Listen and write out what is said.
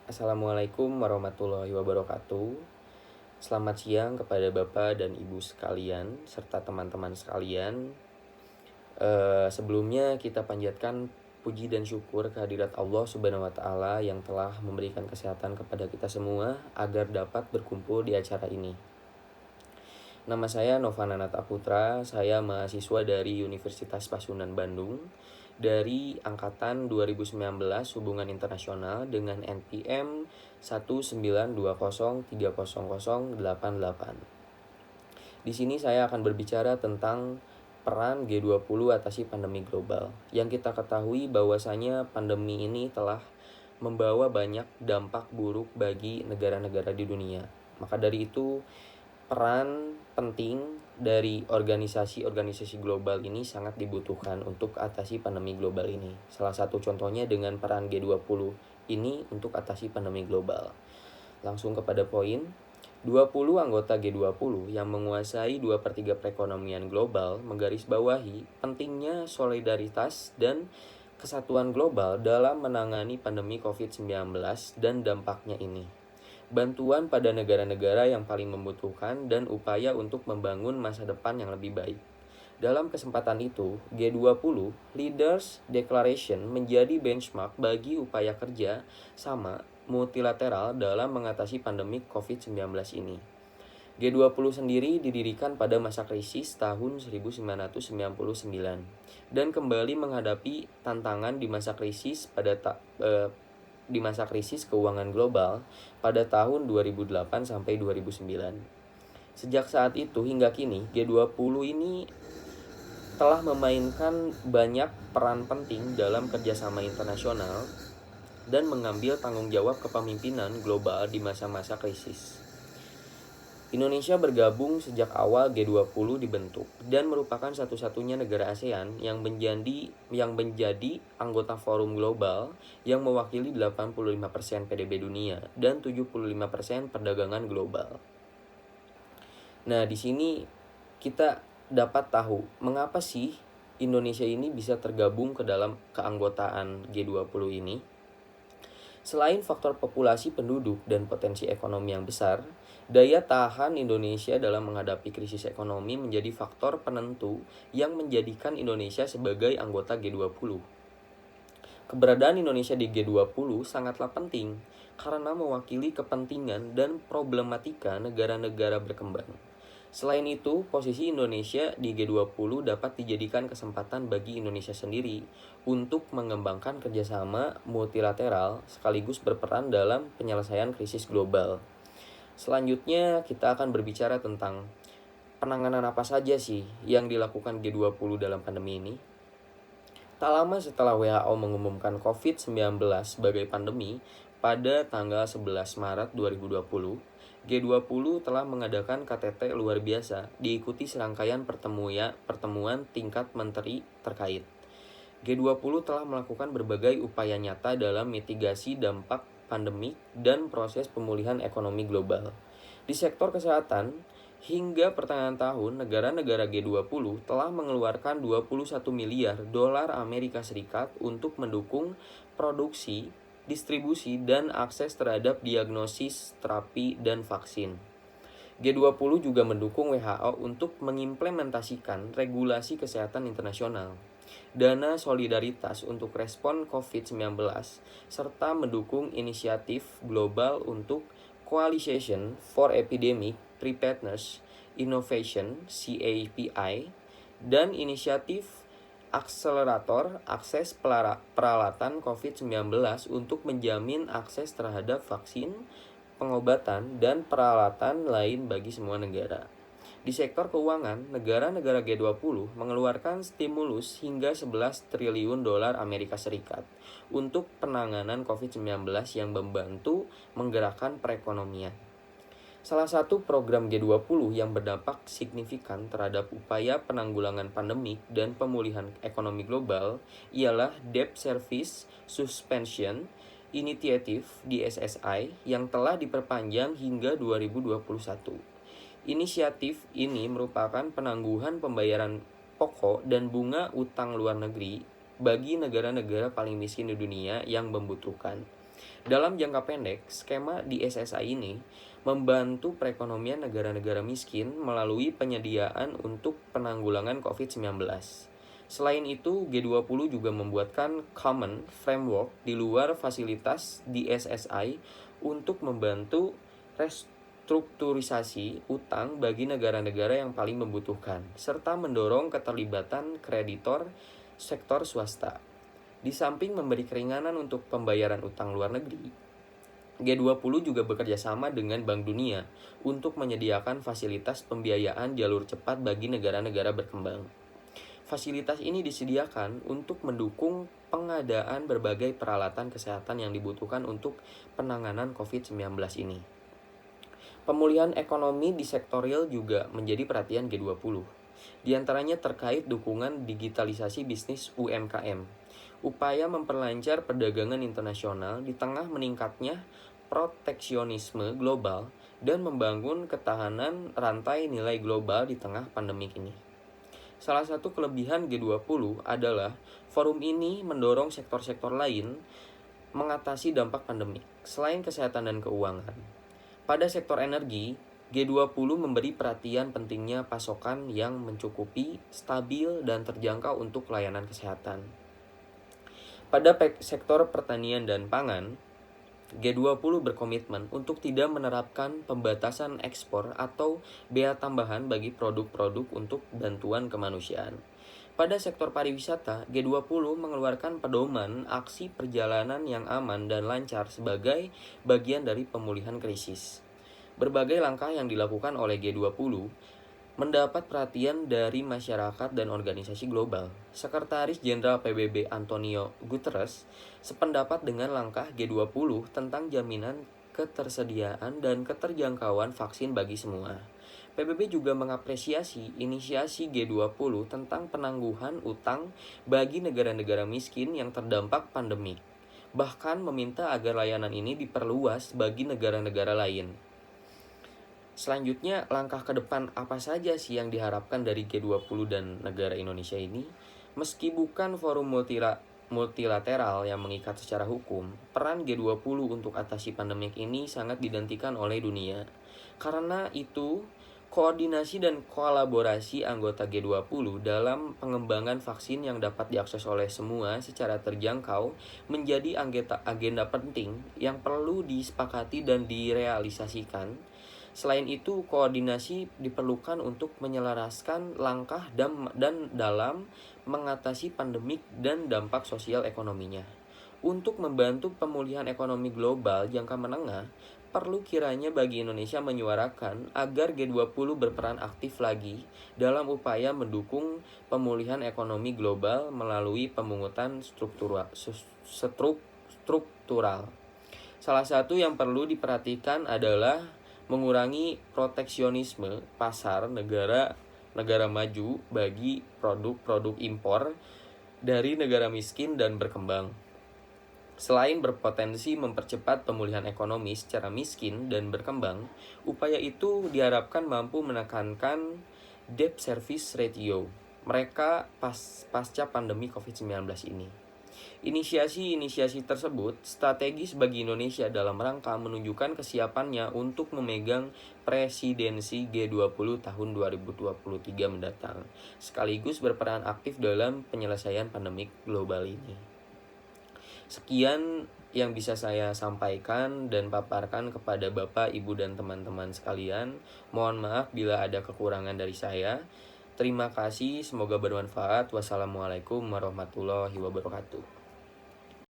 Assalamualaikum warahmatullahi wabarakatuh. Selamat siang kepada Bapak dan Ibu sekalian serta teman-teman sekalian. Sebelumnya kita panjatkan puji dan syukur kehadirat Allah Subhanahu wa taala yang telah memberikan kesehatan kepada kita semua agar dapat berkumpul di acara ini. Nama saya Novana Nata Putra, saya mahasiswa dari Universitas Pasundan Bandung dari angkatan 2019 Hubungan Internasional dengan NPM 192030088. Di sini saya akan berbicara tentang peran G20 atasi pandemi global. Yang kita ketahui bahwasanya pandemi ini telah membawa banyak dampak buruk bagi negara-negara di dunia. Maka dari itu, peran penting dari organisasi-organisasi global ini sangat dibutuhkan untuk atasi pandemi global ini. Salah satu contohnya dengan peran G20 ini untuk atasi pandemi global. Langsung kepada poin, 20 anggota G20 yang menguasai 2/3 perekonomian global menggarisbawahi pentingnya solidaritas dan kesatuan global dalam menangani pandemi COVID-19 dan dampaknya ini, bantuan pada negara-negara yang paling membutuhkan, dan upaya untuk membangun masa depan yang lebih baik. Dalam kesempatan itu, G20 Leaders Declaration menjadi benchmark bagi upaya kerja sama multilateral dalam mengatasi pandemi COVID-19 ini. G20 sendiri didirikan pada masa krisis tahun 1999 dan kembali menghadapi tantangan di masa krisis keuangan global pada tahun 2008 sampai 2009. Sejak saat itu hingga kini, G20 ini telah memainkan banyak peran penting dalam kerjasama internasional dan mengambil tanggung jawab kepemimpinan global di masa-masa krisis. Indonesia bergabung sejak awal G20 dibentuk dan merupakan satu-satunya negara ASEAN yang menjadi anggota forum global yang mewakili 85% PDB dunia dan 75% perdagangan global. Nah, di sini kita dapat tahu mengapa sih Indonesia ini bisa tergabung ke dalam keanggotaan G20 ini. Selain faktor populasi penduduk dan potensi ekonomi yang besar, daya tahan Indonesia dalam menghadapi krisis ekonomi menjadi faktor penentu yang menjadikan Indonesia sebagai anggota G20. Keberadaan Indonesia di G20 sangatlah penting karena mewakili kepentingan dan problematika negara-negara berkembang. Selain itu, posisi Indonesia di G20 dapat dijadikan kesempatan bagi Indonesia sendiri untuk mengembangkan kerjasama multilateral sekaligus berperan dalam penyelesaian krisis global. Selanjutnya, kita akan berbicara tentang penanganan apa saja sih yang dilakukan G20 dalam pandemi ini. Tak lama setelah WHO mengumumkan COVID-19 sebagai pandemi pada tanggal 11 Maret 2020, G20 telah mengadakan KTT luar biasa diikuti serangkaian pertemuan tingkat menteri terkait. G20 telah melakukan berbagai upaya nyata dalam mitigasi dampak pandemik dan proses pemulihan ekonomi global. Di sektor kesehatan, hingga pertengahan tahun, negara-negara G20 telah mengeluarkan 21 miliar dolar Amerika Serikat untuk mendukung produksi, distribusi, dan akses terhadap diagnosis, terapi, dan vaksin. G20 juga mendukung WHO untuk mengimplementasikan regulasi kesehatan internasional, dana solidaritas untuk respon COVID-19, serta mendukung inisiatif global untuk Coalition for Epidemic Preparedness Innovation (CAPI) dan inisiatif akselerator akses peralatan COVID-19 untuk menjamin akses terhadap vaksin, pengobatan, dan peralatan lain bagi semua negara. Di sektor keuangan, negara-negara G20 mengeluarkan stimulus hingga 11 triliun dolar Amerika Serikat untuk penanganan COVID-19 yang membantu menggerakkan perekonomian. Salah satu program G20 yang berdampak signifikan terhadap upaya penanggulangan pandemik dan pemulihan ekonomi global ialah Debt Service Suspension Initiative (DSSI) yang telah diperpanjang hingga 2021. Inisiatif ini merupakan penangguhan pembayaran pokok dan bunga utang luar negeri bagi negara-negara paling miskin di dunia yang membutuhkan. Dalam jangka pendek, skema di SSI ini membantu perekonomian negara-negara miskin melalui penyediaan untuk penanggulangan COVID-19. Selain itu, G20 juga membuatkan Common Framework di luar fasilitas di SSI untuk membantu restrukturisasi utang bagi negara-negara yang paling membutuhkan, serta mendorong keterlibatan kreditor sektor swasta. Di samping memberi keringanan untuk pembayaran utang luar negeri, G20 juga bekerja sama dengan Bank Dunia untuk menyediakan fasilitas pembiayaan jalur cepat bagi negara-negara berkembang. Fasilitas ini disediakan untuk mendukung pengadaan berbagai peralatan kesehatan yang dibutuhkan untuk penanganan COVID-19 ini. Pemulihan ekonomi di sektor real juga menjadi perhatian G20. Di antaranya terkait dukungan digitalisasi bisnis UMKM, upaya memperlancar perdagangan internasional di tengah meningkatnya proteksionisme global, dan membangun ketahanan rantai nilai global di tengah pandemik ini. Salah satu kelebihan G20 adalah forum ini mendorong sektor-sektor lain mengatasi dampak pandemik, selain kesehatan dan keuangan. Pada sektor energi, G20 memberi perhatian pentingnya pasokan yang mencukupi, stabil, dan terjangkau untuk layanan kesehatan. Pada sektor pertanian dan pangan, G20 berkomitmen untuk tidak menerapkan pembatasan ekspor atau bea tambahan bagi produk-produk untuk bantuan kemanusiaan. Pada sektor pariwisata, G20 mengeluarkan pedoman aksi perjalanan yang aman dan lancar sebagai bagian dari pemulihan krisis. Berbagai langkah yang dilakukan oleh G20 mendapat perhatian dari masyarakat dan organisasi global. Sekretaris Jenderal PBB Antonio Guterres sependapat dengan langkah G20 tentang jaminan ketersediaan dan keterjangkauan vaksin bagi semua. PBB juga mengapresiasi inisiasi G20 tentang penangguhan utang bagi negara-negara miskin yang terdampak pandemi, bahkan meminta agar layanan ini diperluas bagi negara-negara lain. Selanjutnya, langkah ke depan apa saja sih yang diharapkan dari G20 dan negara Indonesia ini? Meski bukan forum multilateral yang mengikat secara hukum, peran G20 untuk atasi pandemik ini sangat dinantikan oleh dunia. Karena itu, koordinasi dan kolaborasi anggota G20 dalam pengembangan vaksin yang dapat diakses oleh semua secara terjangkau menjadi agenda penting yang perlu disepakati dan direalisasikan. Selain itu, koordinasi diperlukan untuk menyelaraskan langkah dan dalam mengatasi pandemik dan dampak sosial ekonominya. Untuk membantu pemulihan ekonomi global jangka menengah, perlu kiranya bagi Indonesia menyuarakan agar G20 berperan aktif lagi dalam upaya mendukung pemulihan ekonomi global melalui pemungutan struktural. Salah satu yang perlu diperhatikan adalah mengurangi proteksionisme pasar negara maju bagi produk-produk impor dari negara miskin dan berkembang. Selain berpotensi mempercepat pemulihan ekonomi secara miskin dan berkembang, upaya itu diharapkan mampu menekankan debt service ratio mereka pasca pandemi COVID-19 ini. Inisiasi tersebut strategis bagi Indonesia dalam rangka menunjukkan kesiapannya untuk memegang presidensi G20 tahun 2023 mendatang, sekaligus berperan aktif dalam penyelesaian pandemik global ini. Sekian yang bisa saya sampaikan dan paparkan kepada Bapak, Ibu, dan teman-teman sekalian. Mohon maaf bila ada kekurangan dari saya. Terima kasih, semoga bermanfaat. Wassalamualaikum warahmatullahi wabarakatuh.